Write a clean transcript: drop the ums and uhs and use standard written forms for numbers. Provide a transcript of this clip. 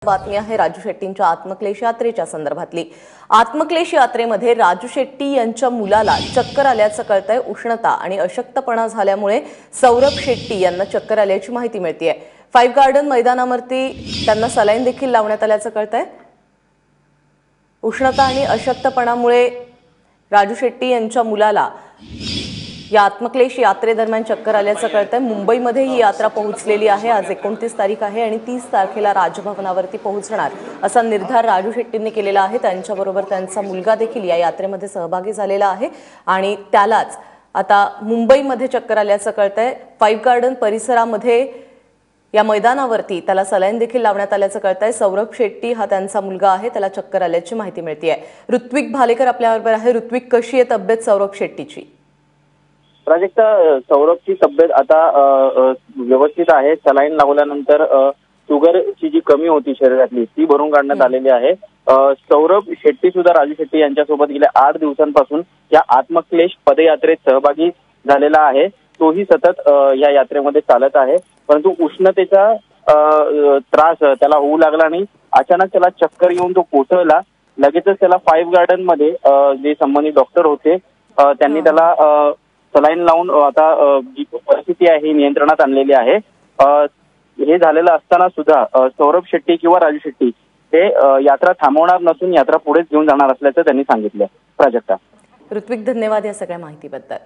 बातमी आहे राजू शेट्टींच्या आत्मक्लेश यात्रेच्या संदर्भातली। आत्मक्लेश यात्रेमध्ये राजू शेट्टी यांच्या मुलाला चक्कर आल्याचं कळतंय। उष्णता आणि अशक्तपणा झाल्यामुळे सौरभ शेट्टी यांना चक्कर आल्याची माहिती मिळतेय। फाइव गार्डन मैदानावरती त्यांना सलाईन देखील लावण्यात आल्याचं कळतंय। उष्णता आणि अशक्तपणामुळे राजू शेट्टी यांच्या मुलाला या आत्मक्लेश यात्रेदरम्यान चक्कर आल्याचं कळतंय। मुंबईमध्ये ही यात्रा पोहोचलेली आहे। आज 29 तारीख आहे आणि 30 तारखेला राजभवनावरती पोहोचणार असा निर्धार राजू शेट्टींनी केलेला आहे। त्यांच्याबरोबर त्यांचा मुलगा देखील या यात्रेमध्ये सहभागी झालेला आहे आणि त्यालाच आता मुंबईमध्ये चक्कर आल्याचं कळतंय। फाइव गार्डन परिसरामध्ये या मैदानावरती त्याला सलाईन देखील लावण्यात आल्याचं कळतंय। सौरभ शेट्टी हा त्यांचा मुलगा आहे, त्याला चक्कर आल्याची माहिती मिळतेय। ऋत्विक भालेकर आपल्याबरोबर आहे। ऋत्विक, कशी आहे तब्येत सौरभ शेट्टीची? प्राजक्ता, सौरभची तब्येत आता व्यवस्थित आहे। सलाईन लावल्यानंतर शुगरची जी कमी होती शरीरातली ती भरून काढण्यात आलेली आहे। सौरभ शेट्टी सुद्धा राजू शेट्टी यांच्यासोबत गेल्या 8 दिवसांपासून या आत्मक्लेश पदयात्रेत सहभागी झालेला आहे। तोही सतत या यात्रेमध्ये चालत आहे, परंतु उष्णतेचा त्रास त्याला होऊ लागला आणि अचानक त्याला चक्कर येऊन तो कोसळला। लगेचच त्याला फाइव गार्डन मध्ये जे संबंधित डॉक्टर होते त्यांनी त्याला सलाईन लावून आता जी परिस्थिती आहे नियंत्रणात आणलेली आहे। हे झालेलं असताना सुद्धा सौरभ शेट्टी किंवा राजू शेट्टी हे यात्रा थांबवणार नसून यात्रा पुढेच घेऊन जाणार असल्याचं त्यांनी सांगितलं। प्राजक्ता, ऋत्विक, धन्यवाद या सगळ्या माहितीबद्दल।